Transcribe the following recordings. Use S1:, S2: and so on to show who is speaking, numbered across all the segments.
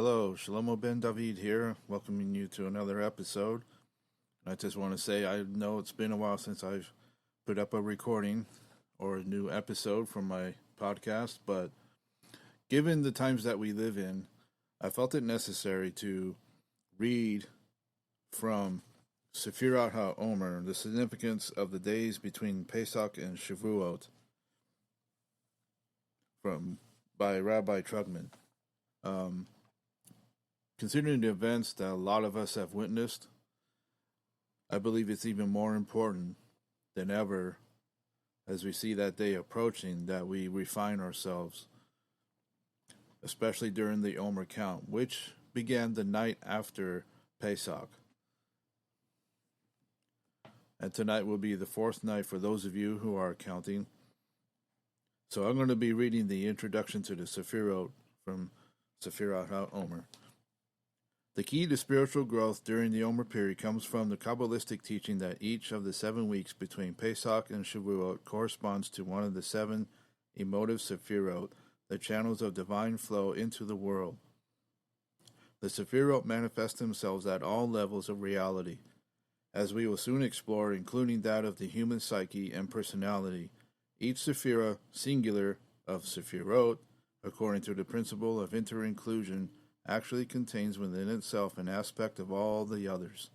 S1: Hello, Shlomo Ben David here, welcoming you to another episode. I just want to say I know it's been a while since I've put up a recording or a new episode from my podcast, but given the times that we live in, I felt it necessary to read from Sefirat HaOmer, the significance of the days between Pesach and Shavuot, by Rabbi Trugman. Considering the events that a lot of us have witnessed, I believe it's even more important than ever as we see that day approaching that we refine ourselves, especially during the Omer count, which began the night after Pesach. And tonight will be the fourth night for those of you who are counting. So I'm going to be reading the introduction to the Sefirot from Sefirat HaOmer. The key to spiritual growth during the Omer period comes from the Kabbalistic teaching that each of the 7 weeks between Pesach and Shavuot corresponds to one of the 7 emotive Sefirot, the channels of divine flow into the world. The Sefirot manifest themselves at all levels of reality, as we will soon explore, including that of the human psyche and personality. Each Sefirah, singular, of Sefirot, according to the principle of inter-inclusion, actually contains within itself an aspect of all the others.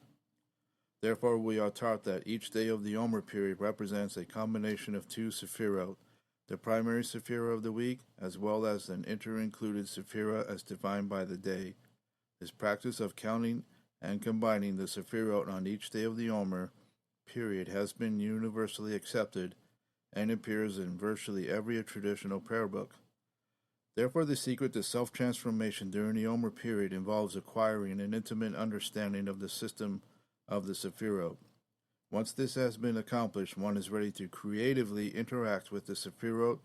S1: Therefore, we are taught that each day of the Omer period represents a combination of 2 Sefirot, the primary Sefirah of the week, as well as an inter-included Sefirah as defined by the day. This practice of counting and combining the Sefirot on each day of the Omer period has been universally accepted and appears in virtually every traditional prayer book. Therefore, the secret to self-transformation during the Omer period involves acquiring an intimate understanding of the system of the Sefirot. Once this has been accomplished, one is ready to creatively interact with the Sefirot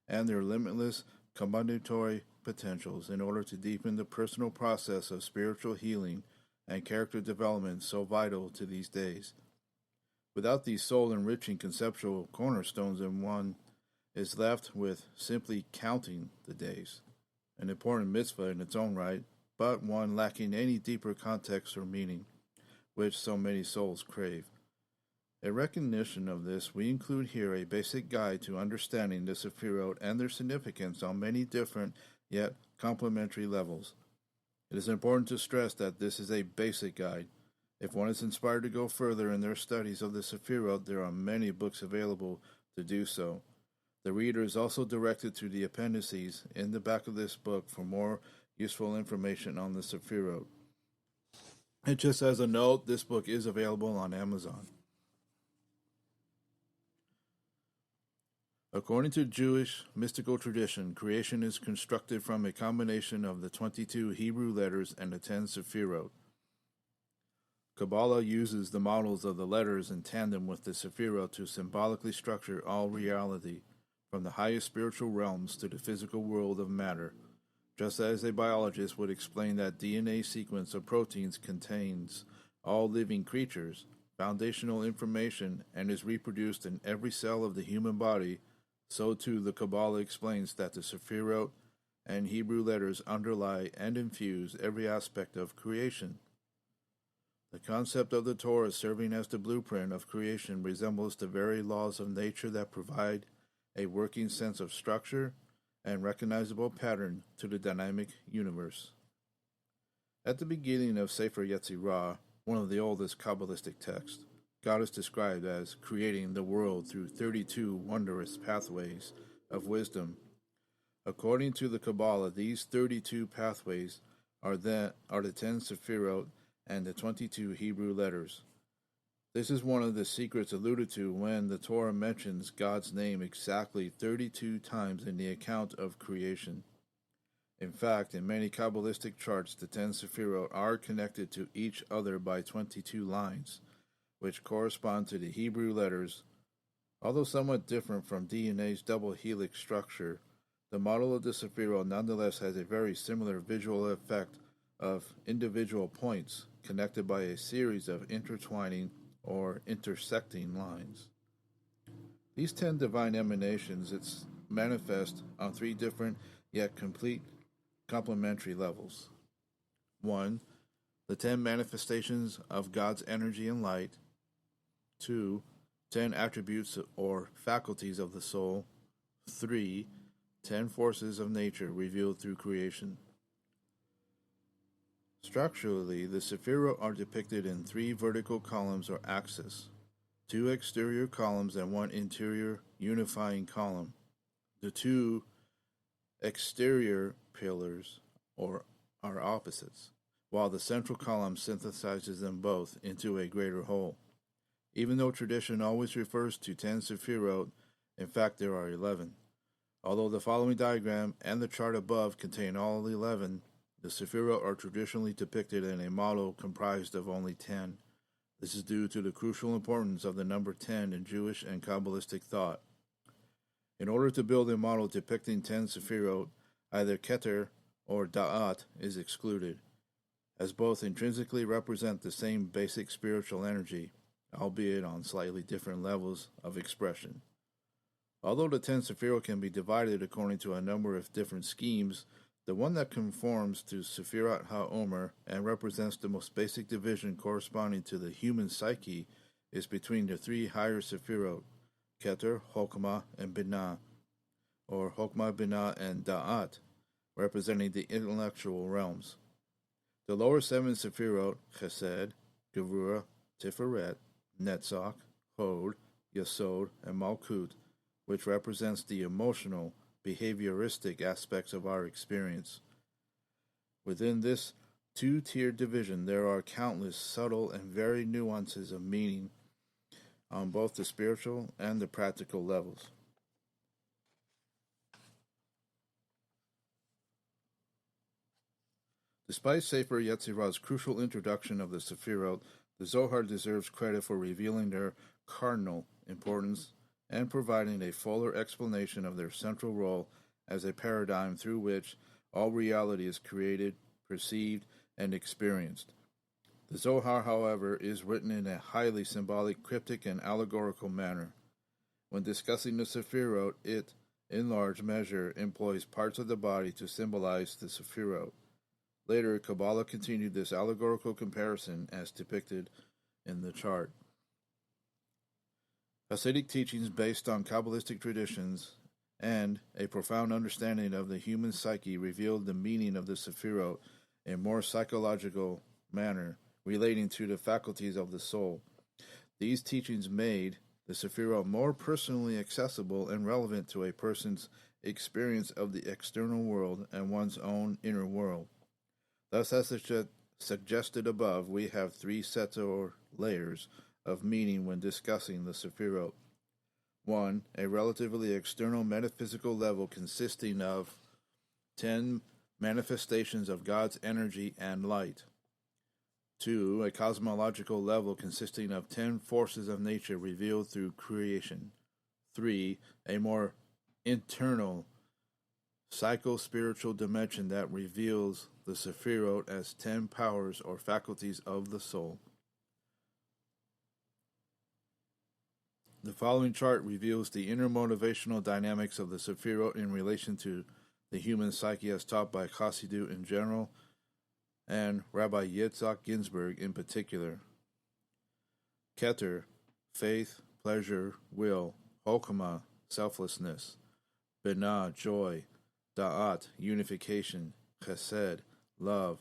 S1: and their limitless combinatory potentials in order to deepen the personal process of spiritual healing and character development so vital to these days. Without these soul-enriching conceptual cornerstones, one is left with simply counting the days, an important mitzvah in its own right, but one lacking any deeper context or meaning, which so many souls crave. A recognition of this, we include here a basic guide to understanding the Sefirot and their significance on many different yet complementary levels. It is important to stress that this is a basic guide. If one is inspired to go further in their studies of the Sefirot, there are many books available to do so. The reader is also directed to the appendices in the back of this book for more useful information on the Sefirot. And just as a note, this book is available on Amazon. According to Jewish mystical tradition, creation is constructed from a combination of the 22 Hebrew letters and the 10 Sefirot. Kabbalah uses the models of the letters in tandem with the Sefirot to symbolically structure all reality, from the highest spiritual realms to the physical world of matter, just as a biologist would explain that DNA sequence of proteins contains all living creatures, foundational information, and is reproduced in every cell of the human body, so too the Kabbalah explains that the Sefirot and Hebrew letters underlie and infuse every aspect of creation. The concept of the Torah serving as the blueprint of creation resembles the very laws of nature that provide a working sense of structure and recognizable pattern to the dynamic universe. At the beginning of Sefer Yetzirah, one of the oldest Kabbalistic texts, God is described as creating the world through 32 wondrous pathways of wisdom. According to the Kabbalah, these 32 pathways are the 10 Sefirot and the 22 Hebrew letters. This is one of the secrets alluded to when the Torah mentions God's name exactly 32 times in the account of creation. In fact, in many Kabbalistic charts, the 10 Sefirot are connected to each other by 22 lines, which correspond to the Hebrew letters. Although somewhat different from DNA's double helix structure, the model of the Sefirot nonetheless has a very similar visual effect of individual points connected by a series of intertwining or intersecting lines. These 10 divine emanations manifest on 3 different yet complete complementary levels. 1. The 10 manifestations of God's energy and light. 2. 10 attributes or faculties of the soul. 3. 10 forces of nature revealed through creation. Structurally, the Sefirot are depicted in 3 vertical columns or axes, 2 exterior columns and 1 interior unifying column. The 2 exterior pillars are opposites, while the central column synthesizes them both into a greater whole. Even though tradition always refers to 10 Sefirot, in fact there are 11. Although the following diagram and the chart above contain all 11, the Sefirot are traditionally depicted in a model comprised of only 10. This is due to the crucial importance of the number 10 in Jewish and Kabbalistic thought. In order to build a model depicting 10 Sefirot, either Keter or Da'at is excluded, as both intrinsically represent the same basic spiritual energy, albeit on slightly different levels of expression. Although the 10 Sefirot can be divided according to a number of different schemes, the one that conforms to Sefirat HaOmer and represents the most basic division corresponding to the human psyche is between the 3 higher Sefirot, Keter, Chokmah, and Binah, or Chokmah, Binah, and Da'at, representing the intellectual realms. The lower 7 Sefirot, Chesed, Gevurah, Tiferet, Netzach, Hod, Yesod, and Malkut, which represents the emotional, behavioristic aspects of our experience. Within this 2-tiered division, there are countless subtle and varied nuances of meaning on both the spiritual and the practical levels. Despite Sefer Yetzirah's crucial introduction of the Sefirot, the Zohar deserves credit for revealing their cardinal importance and providing a fuller explanation of their central role as a paradigm through which all reality is created, perceived, and experienced. The Zohar, however, is written in a highly symbolic, cryptic, and allegorical manner. When discussing the Sefirot, it, in large measure, employs parts of the body to symbolize the Sefirot. Later, Kabbalah continued this allegorical comparison as depicted in the chart. Hasidic teachings based on Kabbalistic traditions and a profound understanding of the human psyche revealed the meaning of the Sefirot in a more psychological manner, relating to the faculties of the soul. These teachings made the Sefirot more personally accessible and relevant to a person's experience of the external world and one's own inner world. Thus, as suggested above, we have 3 sets or layers of meaning when discussing the Sefirot. 1. A relatively external metaphysical level consisting of 10 manifestations of God's energy and light. 2. A cosmological level consisting of 10 forces of nature revealed through creation. 3. A more internal psycho-spiritual dimension that reveals the Sefirot as 10 powers or faculties of the soul. The following chart reveals the inner motivational dynamics of the Sefirot in relation to the human psyche as taught by Chassidut in general and Rabbi Yitzhak Ginsburg in particular. Keter, faith, pleasure, will. Chokmah, selflessness. Binah, joy. Da'at, unification. Chesed, love.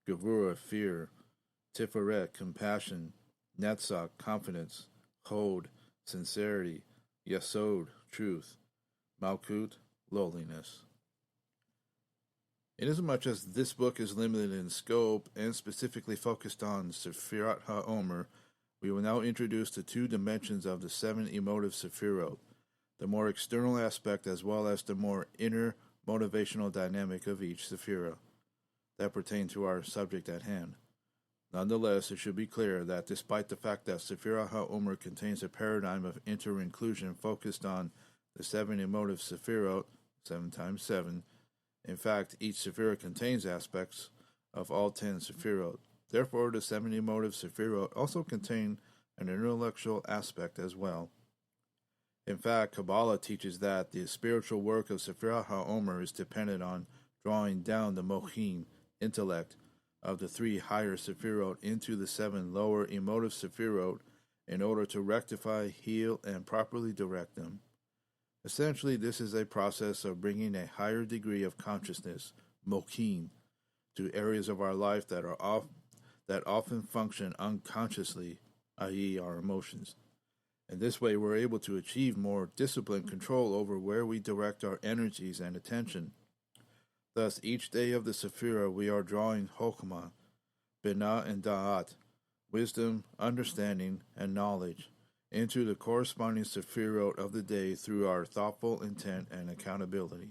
S1: Gevurah, fear. Tiferet, compassion. Netzach, confidence. Hod, sincerity. Yesod, truth. Malkut, lowliness. Inasmuch as this book is limited in scope and specifically focused on Sefirat HaOmer, we will now introduce the 2 dimensions of the 7 emotive Sefirot, the more external aspect as well as the more inner motivational dynamic of each Sefirah that pertain to our subject at hand. Nonetheless, it should be clear that despite the fact that Sefirat HaOmer contains a paradigm of inter-inclusion focused on the 7 emotive Sefirot, 7 times 7, in fact, each Sefirah contains aspects of all 10 Sefirot. Therefore, the 7 emotive Sefirot also contain an intellectual aspect as well. In fact, Kabbalah teaches that the spiritual work of Sefirat HaOmer is dependent on drawing down the mochim, intellect, of the 3 higher Sefirot into the 7 lower emotive Sefirot in order to rectify, heal, and properly direct them. Essentially, this is a process of bringing a higher degree of consciousness, mokin, to areas of our life that often function unconsciously, i.e., our emotions. In this way, we're able to achieve more disciplined control over where we direct our energies and attention. Thus, each day of the Sephirah, we are drawing Hokmah, Binah, and Da'at, wisdom, understanding, and knowledge, into the corresponding Sefirot of the day through our thoughtful intent and accountability.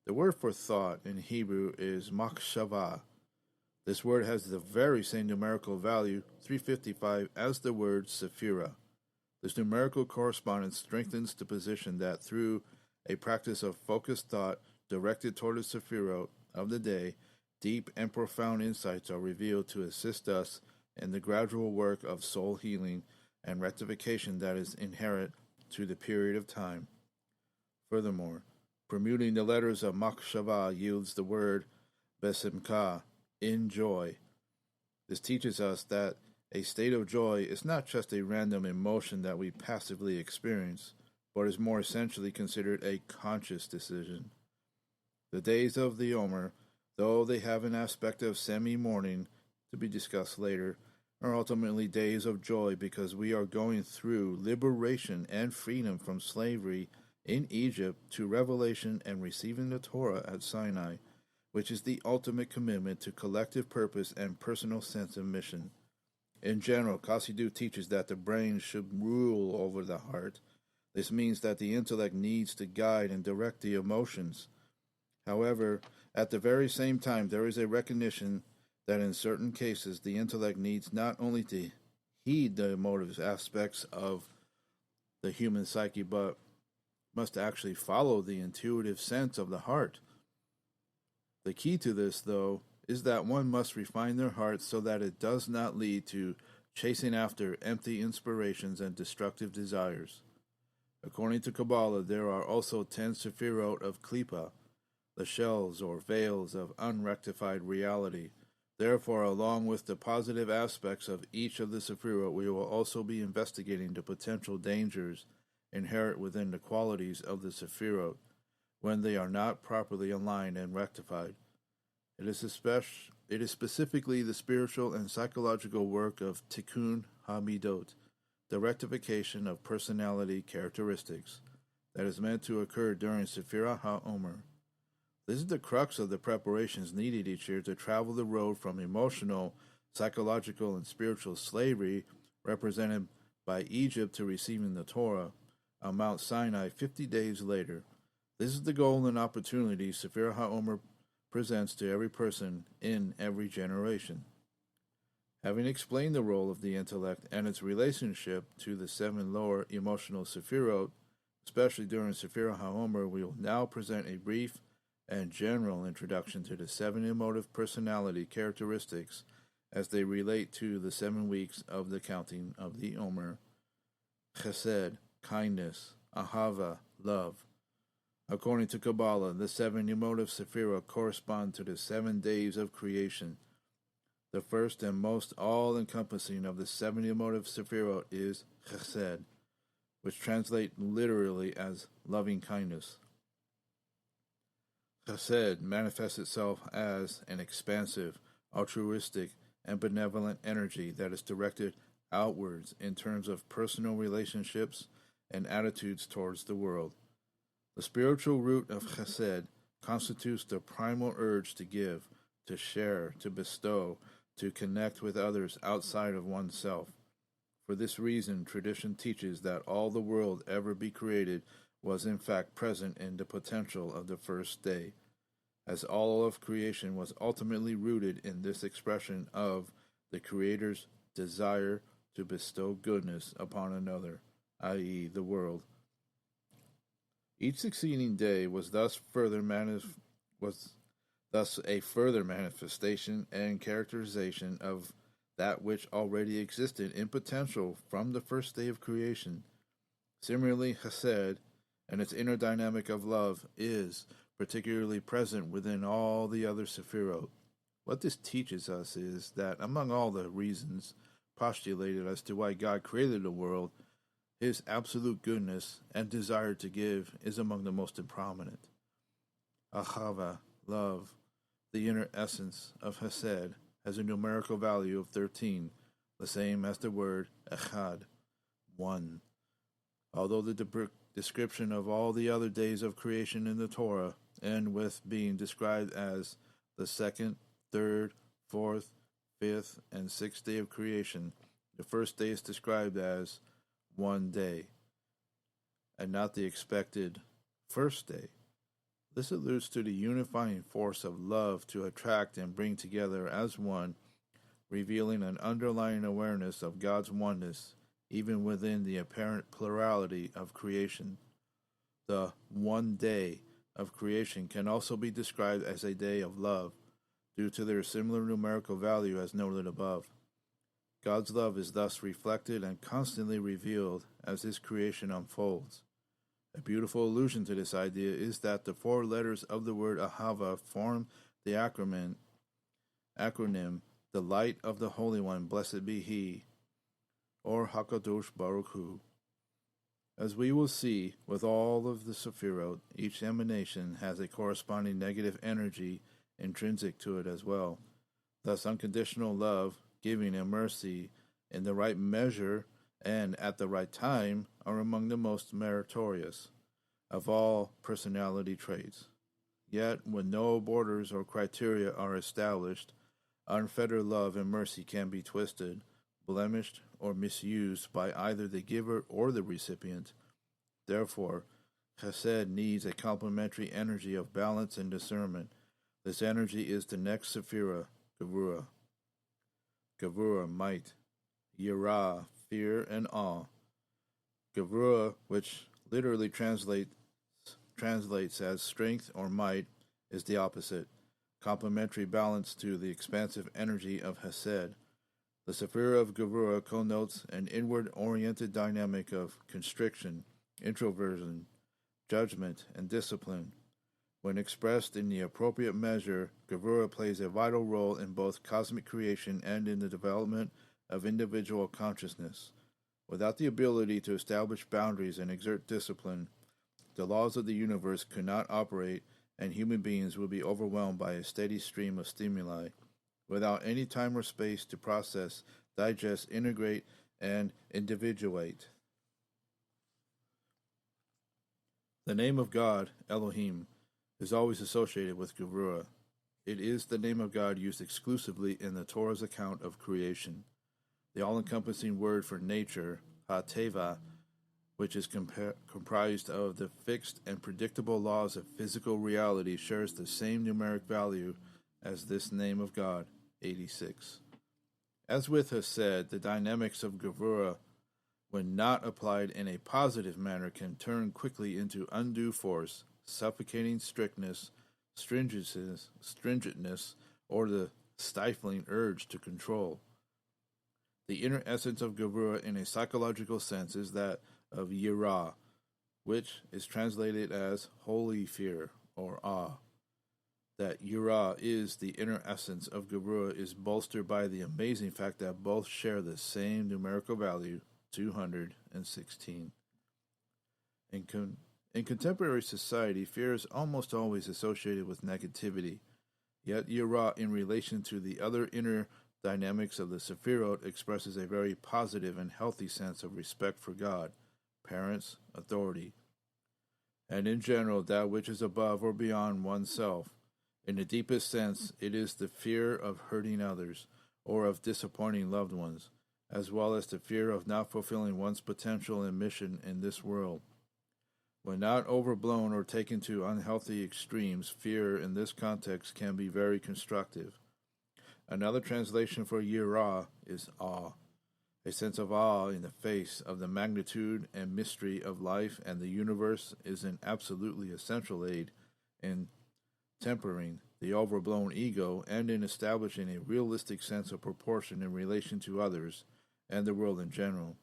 S1: The word for thought in Hebrew is machshavah. This word has the very same numerical value, 355, as the word Sephirah. This numerical correspondence strengthens the position that through a practice of focused thought directed toward the Sefirot of the day, deep and profound insights are revealed to assist us in the gradual work of soul healing and rectification that is inherent to the period of time. Furthermore, permuting the letters of Machshava yields the word Besimka, in joy. This teaches us that a state of joy is not just a random emotion that we passively experience, but is more essentially considered a conscious decision. The days of the HaOmer, though they have an aspect of semi-mourning, to be discussed later, are ultimately days of joy because we are going through liberation and freedom from slavery in Egypt to revelation and receiving the Torah at Sinai, which is the ultimate commitment to collective purpose and personal sense of mission. In general, Chassidut teaches that the brain should rule over the heart. This means that the intellect needs to guide and direct the emotions. However, at the very same time, there is a recognition that in certain cases the intellect needs not only to heed the emotive aspects of the human psyche, but must actually follow the intuitive sense of the heart. The key to this, though, is that one must refine their heart so that it does not lead to chasing after empty inspirations and destructive desires. According to Kabbalah, there are also 10 Sefirot of Klippa, the shells or veils of unrectified reality. Therefore, along with the positive aspects of each of the Sefirot, we will also be investigating the potential dangers inherent within the qualities of the Sefirot when they are not properly aligned and rectified. It is specifically the spiritual and psychological work of Tikkun HaMidot, the rectification of personality characteristics, that is meant to occur during Sefirat HaOmer. This is the crux of the preparations needed each year to travel the road from emotional, psychological, and spiritual slavery represented by Egypt to receiving the Torah on Mount Sinai 50 days later. This is the goal and opportunity Sefirat HaOmer presents to every person in every generation. Having explained the role of the intellect and its relationship to the 7 lower emotional Sefirot, especially during Sefirat HaOmer, we will now present a brief and general introduction to the 7 emotive personality characteristics as they relate to the 7 weeks of the counting of the HaOmer. Chesed, kindness, ahava, love. According to Kabbalah, the 7 emotive Sefirot correspond to the 7 days of creation. The first and most all-encompassing of the 7 emotive Sefirot is Chesed, which translates literally as loving kindness. Chesed manifests itself as an expansive, altruistic, and benevolent energy that is directed outwards in terms of personal relationships and attitudes towards the world. The spiritual root of Chesed constitutes the primal urge to give, to share, to bestow, to connect with others outside of oneself. For this reason, tradition teaches that all the world ever be created was in fact present in the potential of the first day, as all of creation was ultimately rooted in this expression of the Creator's desire to bestow goodness upon another, i.e., the world. Each succeeding day was thus a further manifestation and characterization of that which already existed in potential from the first day of creation. Similarly, Chesed and its inner dynamic of love is particularly present within all the other Sefirot. What this teaches us is that among all the reasons postulated as to why God created the world, his absolute goodness and desire to give is among the most prominent. Ahava, love, the inner essence of Hesed, has a numerical value of 13, the same as the word Echad, one. Although the description of all the other days of creation in the Torah end with being described as the second, third, fourth, fifth, and sixth day of creation, the first day is described as one day, and not the expected first day. This alludes to the unifying force of love to attract and bring together as one, revealing an underlying awareness of God's oneness, even within the apparent plurality of creation. The one day of creation can also be described as a day of love, due to their similar numerical value as noted above. God's love is thus reflected and constantly revealed as his creation unfolds. A beautiful allusion to this idea is that the 4 letters of the word Ahava form the acronym, the light of the Holy One, blessed be he, or HaKadosh Baruch Hu. As we will see with all of the Sefirot, each emanation has a corresponding negative energy intrinsic to it as well. Thus, unconditional love, giving, and mercy in the right measure and at the right time are among the most meritorious of all personality traits. Yet, when no borders or criteria are established, unfettered love and mercy can be twisted, blemished, or misused by either the giver or the recipient. Therefore, Chesed needs a complementary energy of balance and discernment. This energy is the next Sephira, Gevurah. Gevurah, might. Yirah, fear and awe. Gevurah, which literally translates as strength or might, is the opposite, complementary balance to the expansive energy of Hesed. The Sephira of Gevurah connotes an inward-oriented dynamic of constriction, introversion, judgment, and discipline. When expressed in the appropriate measure, Gevurah plays a vital role in both cosmic creation and in the development of individual consciousness. Without the ability to establish boundaries and exert discipline, the laws of the universe could not operate, and human beings would be overwhelmed by a steady stream of stimuli, without any time or space to process, digest, integrate, and individuate. The name of God, Elohim, is always associated with Gevurah. It is the name of God used exclusively in the Torah's account of creation. The all-encompassing word for nature, HaTeva, which is comprised of the fixed and predictable laws of physical reality, shares the same numeric value as this name of God, 86. As with Hesed, the dynamics of Gevurah, when not applied in a positive manner, can turn quickly into undue force, suffocating strictness, stringentness, or the stifling urge to control. The inner essence of Gevurah in a psychological sense is that of Yirah, which is translated as holy fear or awe. That Yirah is the inner essence of Gevurah is bolstered by the amazing fact that both share the same numerical value, 216. In contemporary society, fear is almost always associated with negativity, yet Yirah, in relation to the other inner dynamics of the Sefirot, expresses a very positive and healthy sense of respect for God, parents, authority, and in general that which is above or beyond oneself. In the deepest sense, it is the fear of hurting others or of disappointing loved ones, as well as the fear of not fulfilling one's potential and mission in this world. When not overblown or taken to unhealthy extremes, fear in this context can be very constructive. Another translation for Yirah is awe, a sense of awe in the face of the magnitude and mystery of life and the universe is an absolutely essential aid in tempering the overblown ego and in establishing a realistic sense of proportion in relation to others and the world in general.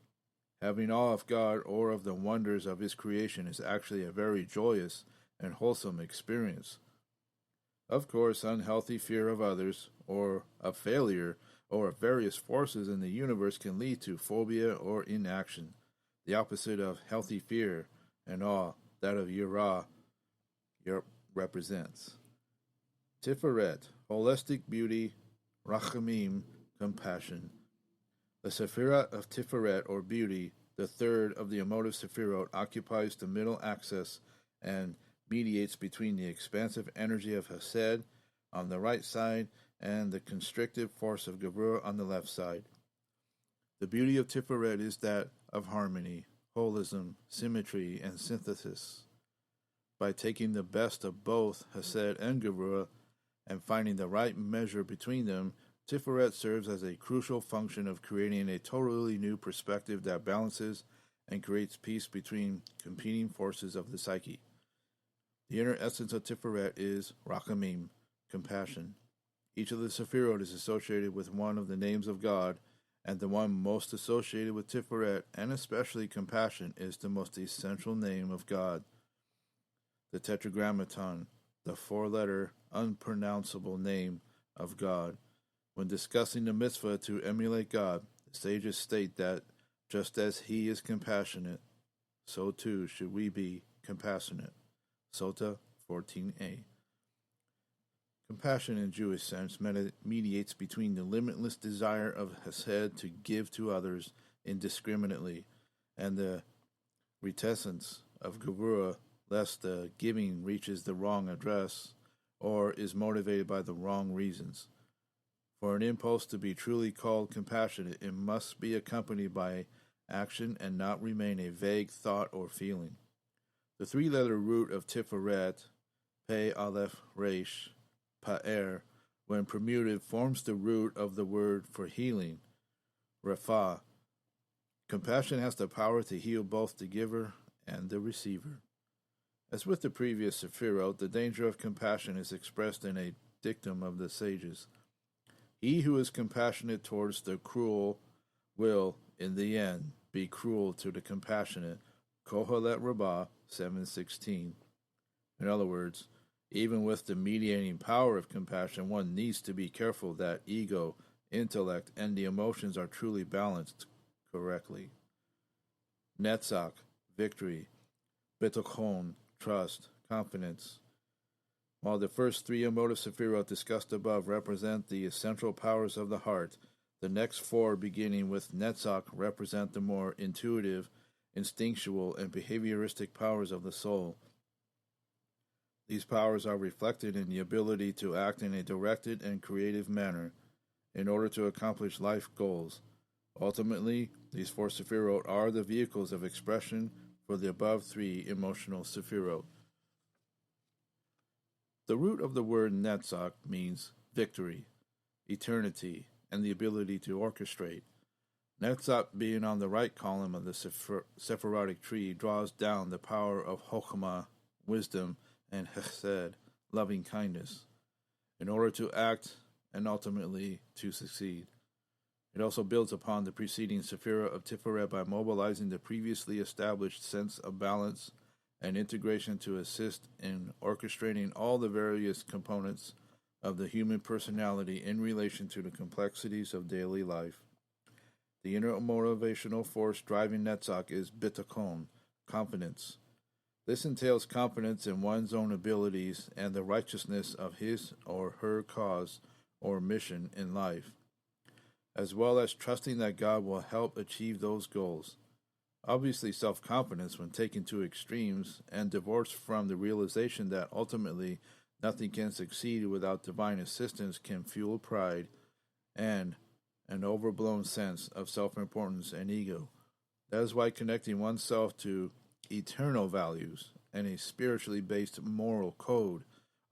S1: Having awe of God or of the wonders of his creation is actually a very joyous and wholesome experience. Of course, unhealthy fear of others, or of failure, or of various forces in the universe can lead to phobia or inaction, the opposite of healthy fear and awe, that of Yirah represents. Tiferet, holistic beauty, Rachamim, compassion. The Sefirat of Tiferet, or beauty, the third of the emotive Sefirot, occupies the middle axis and mediates between the expansive energy of Hesed on the right side and the constrictive force of Gevurah on the left side. The beauty of Tiferet is that of harmony, holism, symmetry, and synthesis. By taking the best of both Hesed and Gevurah and finding the right measure between them, Tiferet serves as a crucial function of creating a totally new perspective that balances and creates peace between competing forces of the psyche. The inner essence of Tiferet is Rachamim, compassion. Each of the Sefirot is associated with one of the names of God, and the one most associated with Tiferet, and especially compassion, is the most essential name of God. The Tetragrammaton, the four-letter, unpronounceable name of God. When discussing the mitzvah to emulate God, the sages state that just as He is compassionate, so too should we be compassionate. Sota 14a. Compassion in Jewish sense mediates between the limitless desire of Hesed to give to others indiscriminately and the reticence of Gevurah lest the giving reaches the wrong address or is motivated by the wrong reasons. For an impulse to be truly called compassionate, it must be accompanied by action and not remain a vague thought or feeling. The three-letter root of Tiferet, Pe Aleph Resh, Pa'er, when permuted, forms the root of the word for healing, Rapha. Compassion has the power to heal both the giver and the receiver. As with the previous Sefirot, the danger of compassion is expressed in a dictum of the sages. He who is compassionate towards the cruel will, in the end, be cruel to the compassionate. Kohelet Rabbah 7:16. In other words, even with the mediating power of compassion, one needs to be careful that ego, intellect, and the emotions are truly balanced correctly. Netzach, victory. Bitachon, trust, confidence. While the first three emotive Sefirot discussed above represent the essential powers of the heart, the next four, beginning with Netzach, represent the more intuitive, instinctual, and behavioristic powers of the soul. These powers are reflected in the ability to act in a directed and creative manner in order to accomplish life goals. Ultimately, these four Sefirot are the vehicles of expression for the above three emotional Sefirot. The root of the word Netzach means victory, eternity, and the ability to orchestrate. Netzach, being on the right column of the Sephirotic tree, draws down the power of Chokhmah, wisdom, and Hesed, loving kindness, in order to act and ultimately to succeed. It also builds upon the preceding Sephirah of Tiferet by mobilizing the previously established sense of balance and integration to assist in orchestrating all the various components of the human personality in relation to the complexities of daily life. The inner motivational force driving Netzach is bitachon, confidence. This entails confidence in one's own abilities and the righteousness of his or her cause or mission in life, as well as trusting that God will help achieve those goals. Obviously, self-confidence, when taken to extremes and divorced from the realization that ultimately nothing can succeed without divine assistance, can fuel pride and an overblown sense of self-importance and ego. That is why connecting oneself to eternal values and a spiritually based moral code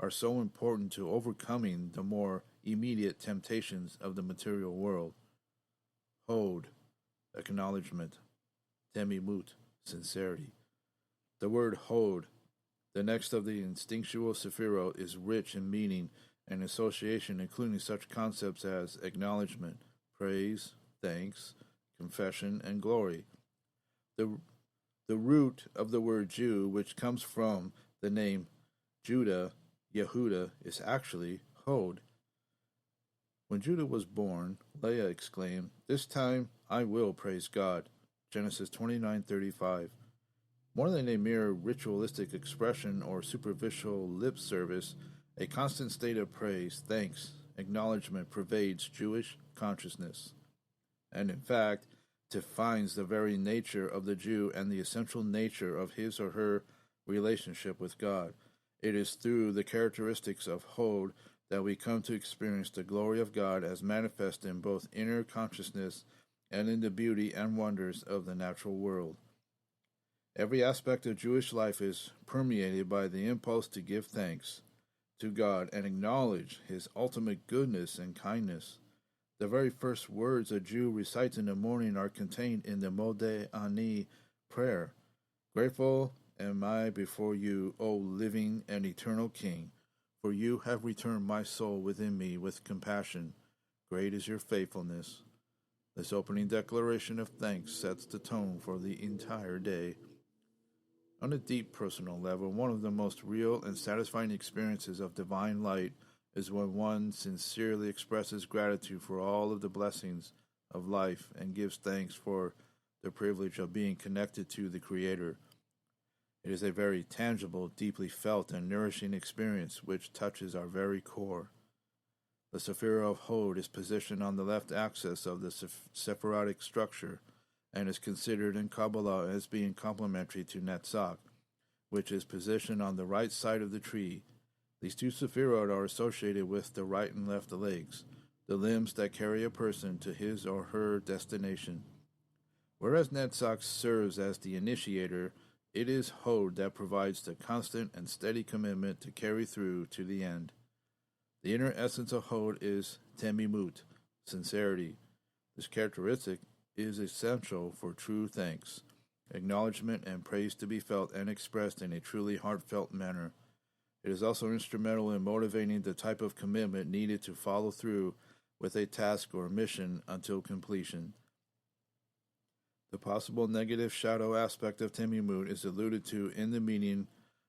S1: are so important to overcoming the more immediate temptations of the material world. Hod, acknowledgement. Temimut, sincerity. The word Hod, the next of the instinctual Sefirot, is rich in meaning and association, including such concepts as acknowledgement, praise, thanks, confession, and glory. The root of the word Jew, which comes from the name Judah, Yehuda is actually Hod. When Judah was born, Leah exclaimed, "This time I will praise God." Genesis 29:35. More than a mere ritualistic expression or superficial lip service, a constant state of praise, thanks, acknowledgement pervades Jewish consciousness, and in fact defines the very nature of the Jew and the essential nature of his or her relationship with God. It is through the characteristics of Hod that we come to experience the glory of God as manifest in both inner consciousness and in the beauty and wonders of the natural world. Every aspect of Jewish life is permeated by the impulse to give thanks to God and acknowledge His ultimate goodness and kindness. The very first words a Jew recites in the morning are contained in the Modeh Ani prayer. Grateful am I before you, O living and eternal King, for you have returned my soul within me with compassion. Great is your faithfulness. This opening declaration of thanks sets the tone for the entire day. On a deep personal level, one of the most real and satisfying experiences of divine light is when one sincerely expresses gratitude for all of the blessings of life and gives thanks for the privilege of being connected to the Creator. It is a very tangible, deeply felt, and nourishing experience which touches our very core. The Sefirot of Hod is positioned on the left axis of the Sephirotic structure and is considered in Kabbalah as being complementary to Netzach, which is positioned on the right side of the tree. These two Sefirot are associated with the right and left legs, the limbs that carry a person to his or her destination. Whereas Netzach serves as the initiator, it is Hod that provides the constant and steady commitment to carry through to the end. The inner essence of Hod is temimut, sincerity. This characteristic is essential for true thanks, acknowledgement, and praise to be felt and expressed in a truly heartfelt manner. It is also instrumental in motivating the type of commitment needed to follow through with a task or mission until completion. The possible negative shadow aspect of temimut is alluded to in the meaning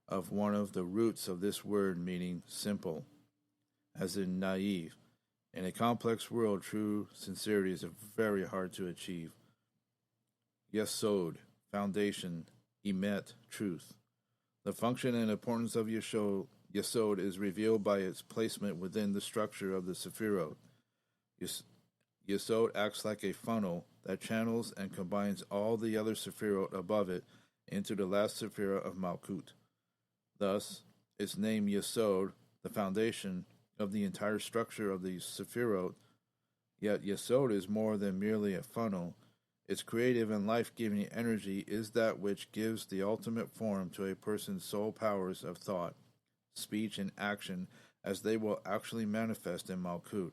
S1: of one of the roots of this word, meaning simple, as in naive. In a complex world, true sincerity is very hard to achieve. Yesod, foundation, emet, truth. The function and importance of Yesod is revealed by its placement within the structure of the Sefirot. Yesod acts like a funnel that channels and combines all the other Sefirot above it into the last Sefirah of Malkut. Thus, its name Yesod, the foundation of the entire structure of the Sefirot. Yet Yesod is more than merely a funnel. Its creative and life-giving energy is that which gives the ultimate form to a person's soul powers of thought, speech, and action as they will actually manifest in Malkut,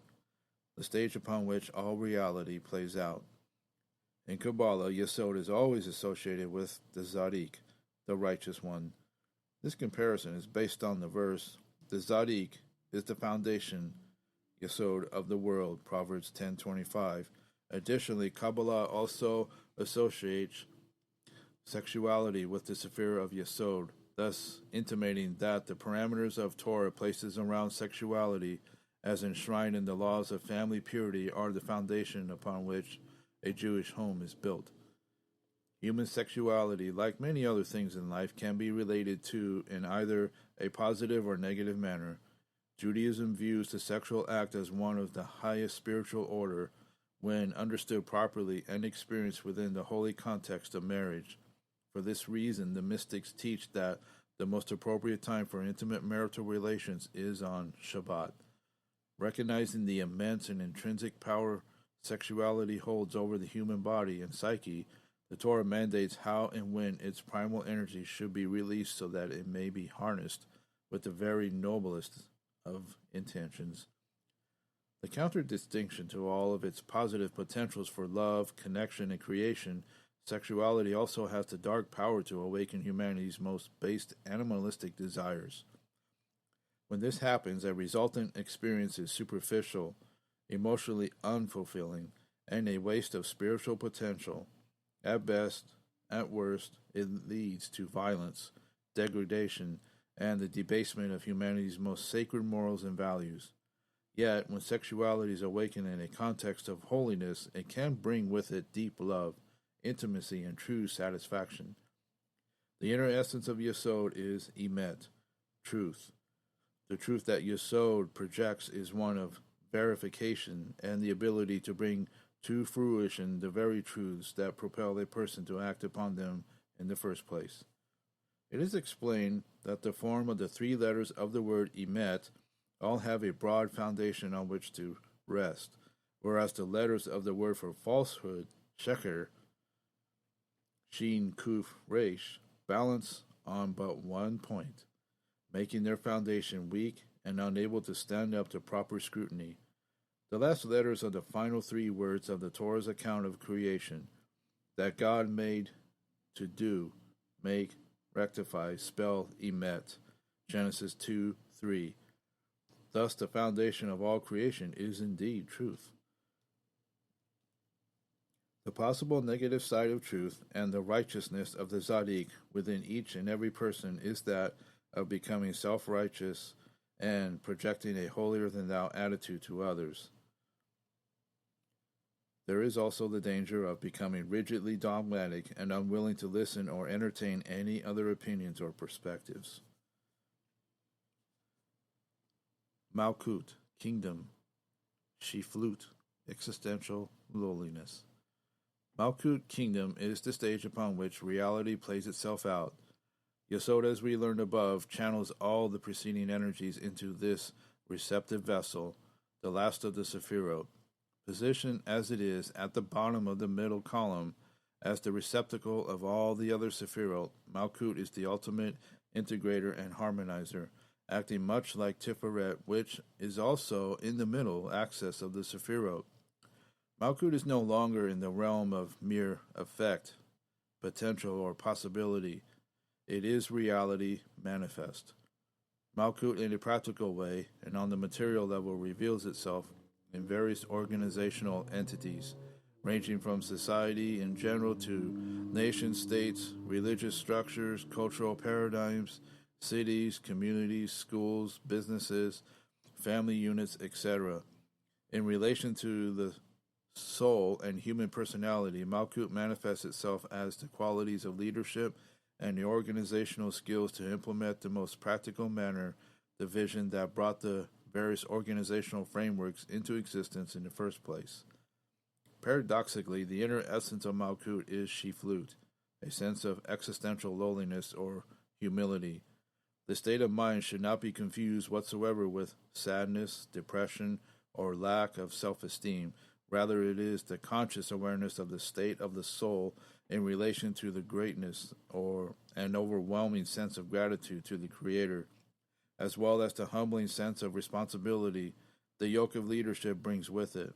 S1: the stage upon which all reality plays out. In Kabbalah, Yesod is always associated with the Tzaddik, the righteous one. This comparison is based on the verse, "The Tzaddik is the foundation, Yesod of the world," Proverbs 10:25. Additionally, Kabbalah also associates sexuality with the Sephirah of Yesod, thus intimating that the parameters of Torah places around sexuality, as enshrined in the laws of family purity, are the foundation upon which a Jewish home is built. Human sexuality, like many other things in life, can be related to in either a positive or negative manner. Judaism views the sexual act as one of the highest spiritual order when understood properly and experienced within the holy context of marriage. For this reason, the mystics teach that the most appropriate time for intimate marital relations is on Shabbat. Recognizing the immense and intrinsic power sexuality holds over the human body and psyche, the Torah mandates how and when its primal energy should be released so that it may be harnessed with the very noblest of intentions. The counter-distinction to all of its positive potentials for love, connection, and creation, sexuality also has the dark power to awaken humanity's most base animalistic desires. When this happens, a resultant experience is superficial, emotionally unfulfilling, and a waste of spiritual potential. At best, at worst, it leads to violence, degradation, and the debasement of humanity's most sacred morals and values. Yet, when sexuality is awakened in a context of holiness, it can bring with it deep love, intimacy, and true satisfaction. The inner essence of Yesod is Emet, truth. The truth that Yesod projects is one of verification and the ability to bring to fruition the very truths that propel a person to act upon them in the first place. It is explained that the form of the three letters of the word Emet all have a broad foundation on which to rest, whereas the letters of the word for falsehood, Sheker, Shin Kuf Resh, balance on but one point, making their foundation weak and unable to stand up to proper scrutiny. The last letters are the final three words of the Torah's account of creation, that God made to do, make, rectify, spell Emet, Genesis 2:3. Thus, the foundation of all creation is indeed truth. The possible negative side of truth and the righteousness of the Tzaddik within each and every person is that of becoming self-righteous and projecting a holier-than-thou attitude to others. There is also the danger of becoming rigidly dogmatic and unwilling to listen or entertain any other opinions or perspectives. Malkut, kingdom. Shiflut, existential lowliness. Malkut, kingdom, is the stage upon which reality plays itself out. Yesod, as we learned above, channels all the preceding energies into this receptive vessel, the last of the Sefirot. Positioned as it is at the bottom of the middle column, as the receptacle of all the other Sefirot, Malkut is the ultimate integrator and harmonizer, acting much like Tiferet, which is also in the middle axis of the Sefirot. Malkut is no longer in the realm of mere effect, potential, or possibility. It is reality manifest. Malkut, in a practical way and on the material level, reveals itself in various organizational entities, ranging from society in general to nation-states, religious structures, cultural paradigms, cities, communities, schools, businesses, family units, etc. In relation to the soul and human personality, Malkut manifests itself as the qualities of leadership and the organizational skills to implement the most practical manner the vision that brought the various organizational frameworks into existence in the first place. Paradoxically, the inner essence of Malkut is Shiflut, a sense of existential lowliness or humility. The state of mind should not be confused whatsoever with sadness, depression, or lack of self-esteem. Rather, it is the conscious awareness of the state of the soul in relation to the greatness or an overwhelming sense of gratitude to the Creator, as well as the humbling sense of responsibility the yoke of leadership brings with it.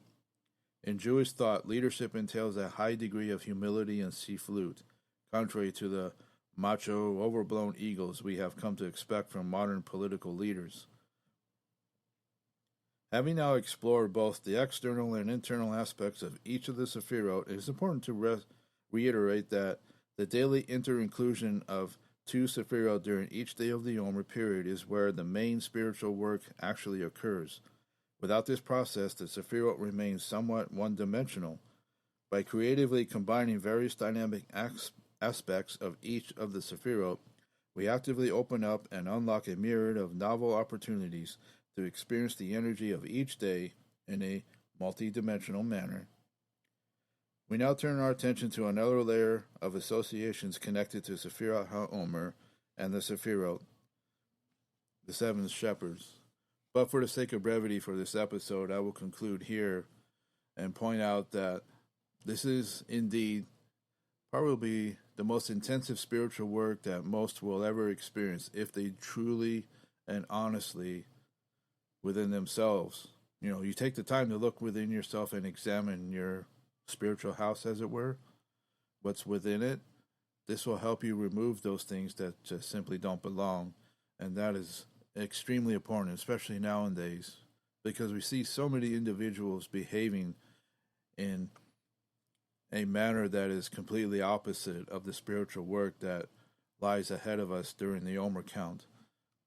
S1: In Jewish thought, leadership entails a high degree of humility and siflut, contrary to the macho, overblown egos we have come to expect from modern political leaders. Having now explored both the external and internal aspects of each of the Sefirot, it is important to reiterate that the daily inter-inclusion of two Sefirot during each day of the HaOmer period is where the main spiritual work actually occurs. Without this process, the Sefirot remains somewhat one-dimensional. By creatively combining various dynamic aspects of each of the Sefirot, we actively open up and unlock a myriad of novel opportunities to experience the energy of each day in a multi-dimensional manner. We now turn our attention to another layer of associations connected to Sefirat HaOmer and the Sefirot, the seven shepherds. But for the sake of brevity for this episode, I will conclude here and point out that this is indeed probably the most intensive spiritual work that most will ever experience if they truly and honestly within themselves. You take the time to look within yourself and examine your spiritual house, as it were, what's within it. This will help you remove those things that just simply don't belong, and that is extremely important, especially nowadays, because we see so many individuals behaving in a manner that is completely opposite of the spiritual work that lies ahead of us during the HaOmer count.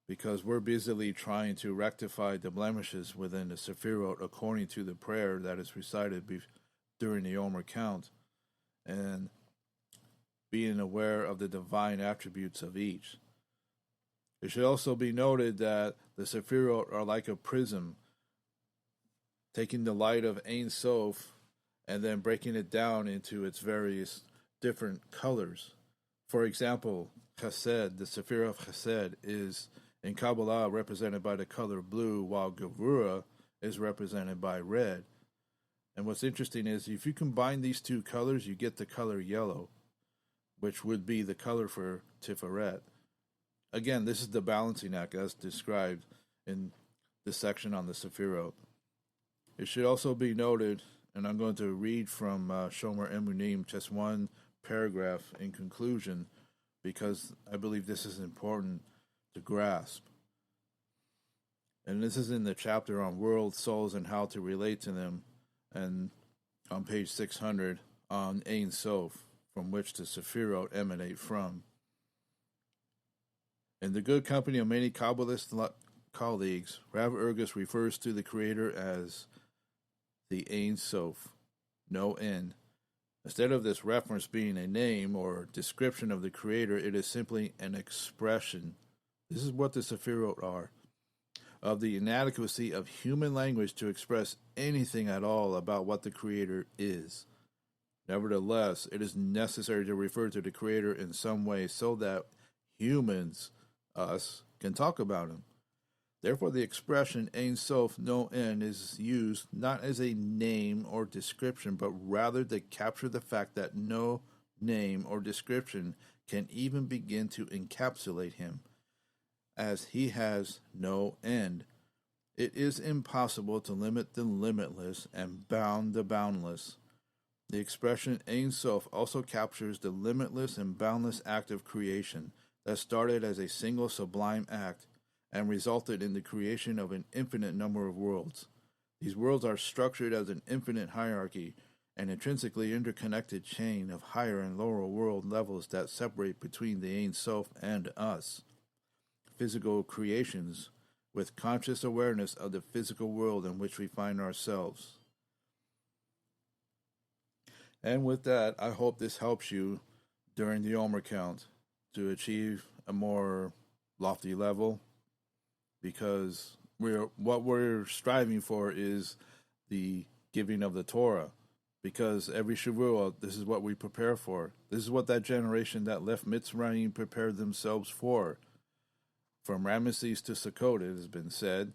S1: because we're busily trying to rectify the blemishes within the Sefirot according to the prayer that is recited during the HaOmer count, and being aware of the divine attributes of each. It should also be noted that the Sefirot are like a prism, taking the light of Ein Sof and then breaking it down into its various different colors. For example, Chesed, the Sephirah of Chesed, is in Kabbalah represented by the color blue, while Gevurah is represented by red. And what's interesting is if you combine these two colors, you get the color yellow, which would be the color for Tiferet. Again, this is the balancing act as described in the section on the Sefirot. It should also be noted, and I'm going to read from Shomer Emunim, just one paragraph in conclusion, because I believe this is important to grasp. And this is in the chapter on world souls and how to relate to them, and on page 600 on Ein Sof, from which the Sefirot emanate from. In the good company of many Kabbalist colleagues, Rav Ergus refers to the Creator as the Ein Sof, no end. Instead of this reference being a name or description of the Creator, it is simply an expression. This is what the Sefirot are, of the inadequacy of human language to express anything at all about what the Creator is. Nevertheless, it is necessary to refer to the Creator in some way so that humans, us, can talk about Him. Therefore, the expression Ein Sof, no end, is used not as a name or description, but rather to capture the fact that no name or description can even begin to encapsulate Him, as He has no end. It is impossible to limit the limitless and bound the boundless. The expression Ein Sof also captures the limitless and boundless act of creation that started as a single sublime act and resulted in the creation of an infinite number of worlds. These worlds are structured as an infinite hierarchy, an intrinsically interconnected chain of higher and lower world levels that separate between the Ein Sof and us, physical creations with conscious awareness of the physical world in which we find ourselves. And with that, I hope this helps you during the HaOmer count to achieve a more lofty level, because what we're striving for is the giving of the Torah, because every Shavuot, this is what we prepare for. This is what that generation that left Mitzrayim prepared themselves for. From Ramesses to Sukkot, it has been said,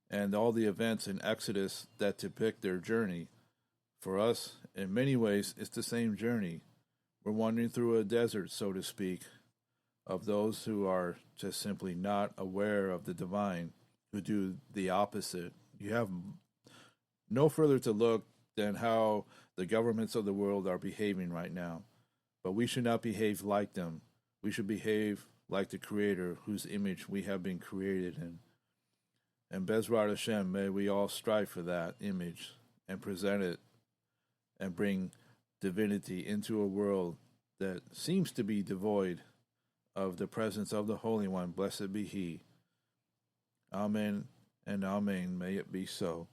S1: and all the events in Exodus that depict their journey. For us, in many ways, it's the same journey. We're wandering through a desert, so to speak, of those who are just simply not aware of the divine, who do the opposite. You have no further to look than how the governments of the world are behaving right now. But we should not behave like them. We should behave like the Creator, whose image we have been created in. And Bezrat Hashem, may we all strive for that image and present it and bring divinity into a world that seems to be devoid of the presence of the Holy One. Blessed be He. Amen and Amen. May it be so.